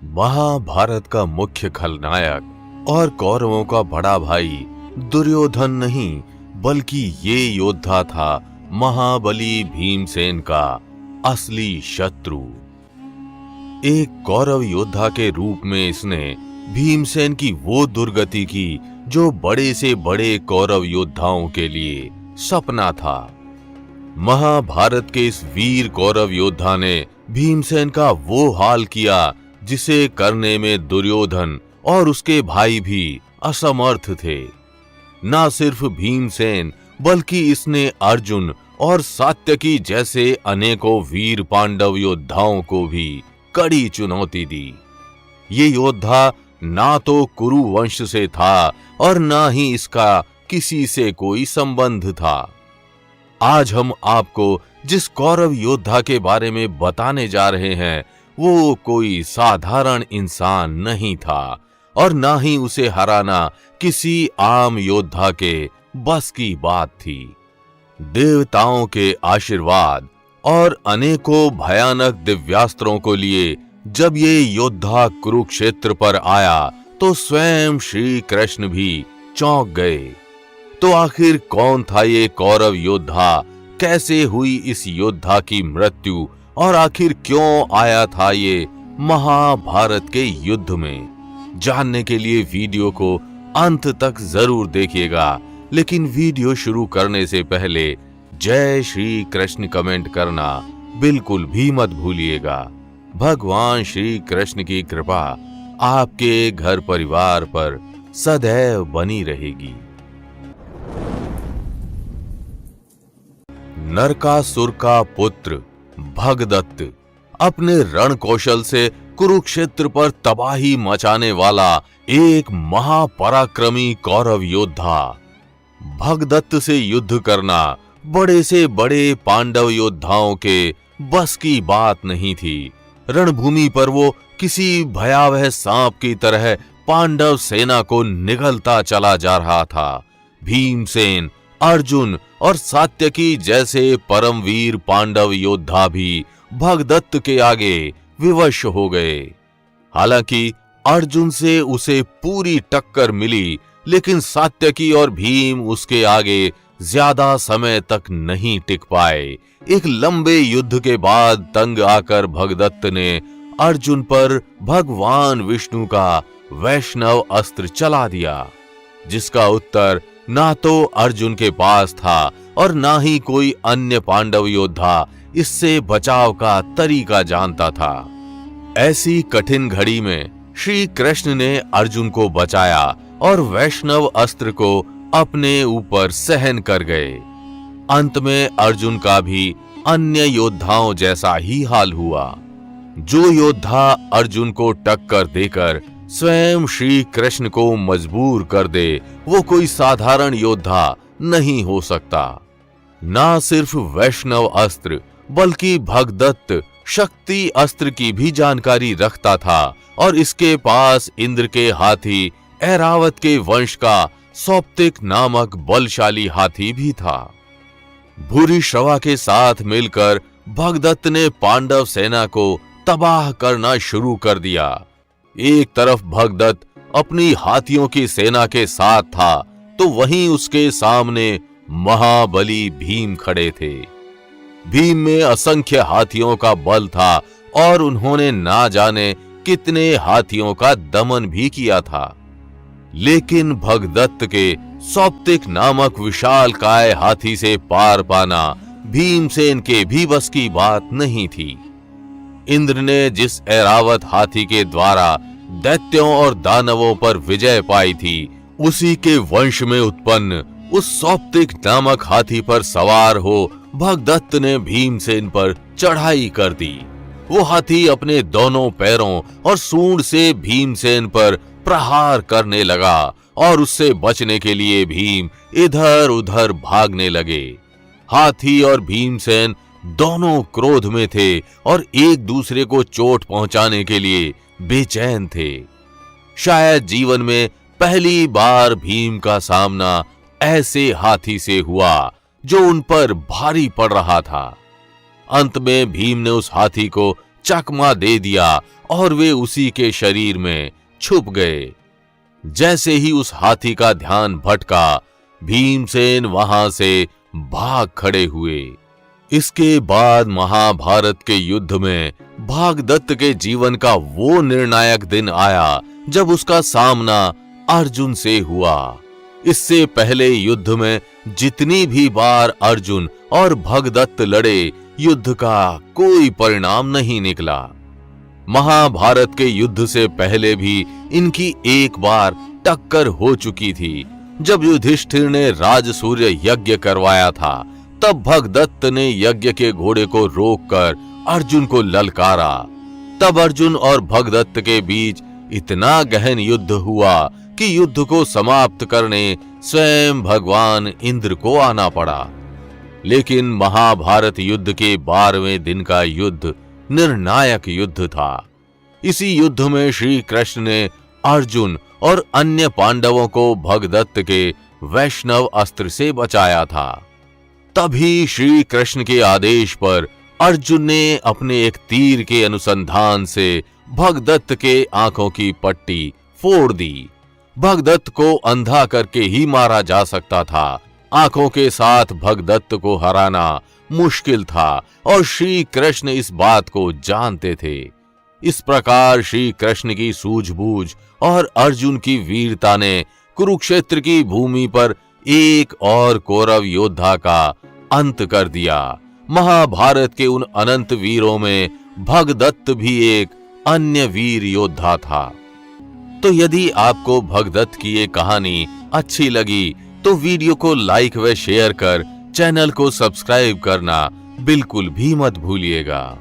महाभारत का मुख्य खलनायक और कौरवों का बड़ा भाई दुर्योधन नहीं बल्कि ये योद्धा था महाबली भीमसेन का असली शत्रु। एक कौरव योद्धा के रूप में इसने भीमसेन की वो दुर्गति की जो बड़े से बड़े कौरव योद्धाओं के लिए सपना था। महाभारत के इस वीर कौरव योद्धा ने भीमसेन का वो हाल किया जिसे करने में दुर्योधन और उसके भाई भी असमर्थ थे। ना सिर्फ भीमसेन बल्कि इसने अर्जुन और सात्यकी जैसे अनेकों वीर पांडव योद्धाओं को भी कड़ी चुनौती दी। ये योद्धा ना तो कुरु वंश से था और ना ही इसका किसी से कोई संबंध था। आज हम आपको जिस कौरव योद्धा के बारे में बताने जा रहे हैं वो कोई साधारण इंसान नहीं था और ना ही उसे हराना किसी आम योद्धा के बस की बात थी। देवताओं के आशीर्वाद और अनेकों भयानक दिव्यास्त्रों को लिए जब ये योद्धा कुरुक्षेत्र पर आया तो स्वयं श्री कृष्ण भी चौंक गए। तो आखिर कौन था ये कौरव योद्धा, कैसे हुई इस योद्धा की मृत्यु और आखिर क्यों आया था ये महाभारत के युद्ध में? जानने के लिए वीडियो को अंत तक जरूर देखिएगा, लेकिन वीडियो शुरू करने से पहले जय श्री कृष्ण कमेंट करना बिल्कुल भी मत भूलिएगा। भगवान श्री कृष्ण की कृपा आपके घर परिवार पर सदैव बनी रहेगी। नरकासुर का पुत्र भगदत्त अपने रण कौशल से कुरुक्षेत्र पर तबाही मचाने वाला एक महापराक्रमी कौरव योद्धा। भगदत्त से युद्ध करना बड़े से बड़े पांडव योद्धाओं के बस की बात नहीं थी। रणभूमि पर वो किसी भयावह सांप की तरह पांडव सेना को निगलता चला जा रहा था। भीमसेन, अर्जुन और सात्यकी जैसे परमवीर पांडव योद्धा भी भगदत्त के आगे विवश हो गए। हालांकि अर्जुन से उसे पूरी टक्कर मिली, लेकिन सात्यकी और भीम उसके आगे ज्यादा समय तक नहीं टिक पाए। एक लंबे युद्ध के बाद तंग आकर भगदत्त ने अर्जुन पर भगवान विष्णु का वैष्णव अस्त्र चला दिया, जिसका उत्तर ना तो अर्जुन के पास था और ना ही कोई अन्य पांडव योद्धा इससे बचाव का तरीका जानता था। ऐसी कठिन घड़ी में श्री कृष्ण ने अर्जुन को बचाया और वैष्णव अस्त्र को अपने ऊपर सहन कर गए। अंत में अर्जुन का भी अन्य योद्धाओं जैसा ही हाल हुआ। जो योद्धा अर्जुन को टक्कर देकर स्वयं श्री कृष्ण को मजबूर कर दे, वो कोई साधारण योद्धा नहीं हो सकता। ना सिर्फ वैष्णव अस्त्र बल्कि भगदत्त शक्ति अस्त्र की भी जानकारी रखता था और इसके पास इंद्र के हाथी ऐरावत के वंश का सौप्तिक नामक बलशाली हाथी भी था। भूरिश्रवा के साथ मिलकर भगदत्त ने पांडव सेना को तबाह करना शुरू कर दिया। एक तरफ भगदत्त अपनी हाथियों की सेना के साथ था तो वहीं उसके सामने महाबली भीम खड़े थे। भीम में असंख्य हाथियों का बल था और उन्होंने ना जाने कितने हाथियों का दमन भी किया था, लेकिन भगदत्त के सौप्तिक नामक विशाल काय हाथी से पार पाना भीमसेन के भी बस की बात नहीं थी। इंद्र ने जिस ऐरावत हाथी के द्वारा दैत्यों और दानवों पर विजय पाई थी, उसी के वंश में उत्पन्न उस सौप्तिक नामक हाथी पर सवार हो भगदत्त ने भीमसेन पर चढ़ाई कर दी। वो हाथी अपने दोनों पैरों और सूंड से भीमसेन पर प्रहार करने लगा और उससे बचने के लिए भीम इधर उधर भागने लगे। हाथी और भीमसेन दोनों क्रोध में थे और एक दूसरे को चोट पहुंचाने के लिए बेचैन थे। शायद जीवन में पहली बार भीम का सामना ऐसे हाथी से हुआ जो उन पर भारी पड़ रहा था। अंत में भीम ने उस हाथी को चकमा दे दिया और वे उसी के शरीर में छुप गए। जैसे ही उस हाथी का ध्यान भटका, भीमसेन वहां से भाग खड़े हुए। इसके बाद महाभारत के युद्ध में भागदत्त के जीवन का वो निर्णायक दिन आया जब उसका सामना अर्जुन से हुआ। इससे पहले युद्ध में जितनी भी बार अर्जुन और भगदत्त लड़े, युद्ध का कोई परिणाम नहीं निकला। महाभारत के युद्ध से पहले भी इनकी एक बार टक्कर हो चुकी थी। जब युधिष्ठिर ने राजसूय यज्ञ करवाया था, तब भगदत्त ने यज्ञ के घोड़े को रोककर अर्जुन को ललकारा। तब अर्जुन और भगदत्त के बीच इतना गहन युद्ध हुआ कि युद्ध को समाप्त करने स्वयं भगवान इंद्र को आना पड़ा। लेकिन महाभारत युद्ध के 12वें दिन का युद्ध निर्णायक युद्ध था। इसी युद्ध में श्री कृष्ण ने अर्जुन और अन्य पांडवों को भगदत्त के वैष्णव अस्त्र से बचाया था। तभी श्री कृष्ण के आदेश पर अर्जुन ने अपने एक तीर के अनुसंधान से भगदत्त के आंखों की पट्टी फोड़ दी। भगदत्त को अंधा करके ही मारा जा सकता था। आंखों के साथ भगदत्त को हराना मुश्किल था और श्री कृष्ण इस बात को जानते थे। इस प्रकार श्री कृष्ण की सूझबूझ और अर्जुन की वीरता ने कुरुक्षेत्र की भूमि पर एक और कौरव योद्धा का अंत कर दिया। महाभारत के उन अनंत वीरों में भगदत्त भी एक अन्य वीर योद्धा था। तो यदि आपको भगदत्त की ये कहानी अच्छी लगी तो वीडियो को लाइक व शेयर कर चैनल को सब्सक्राइब करना बिल्कुल भी मत भूलिएगा।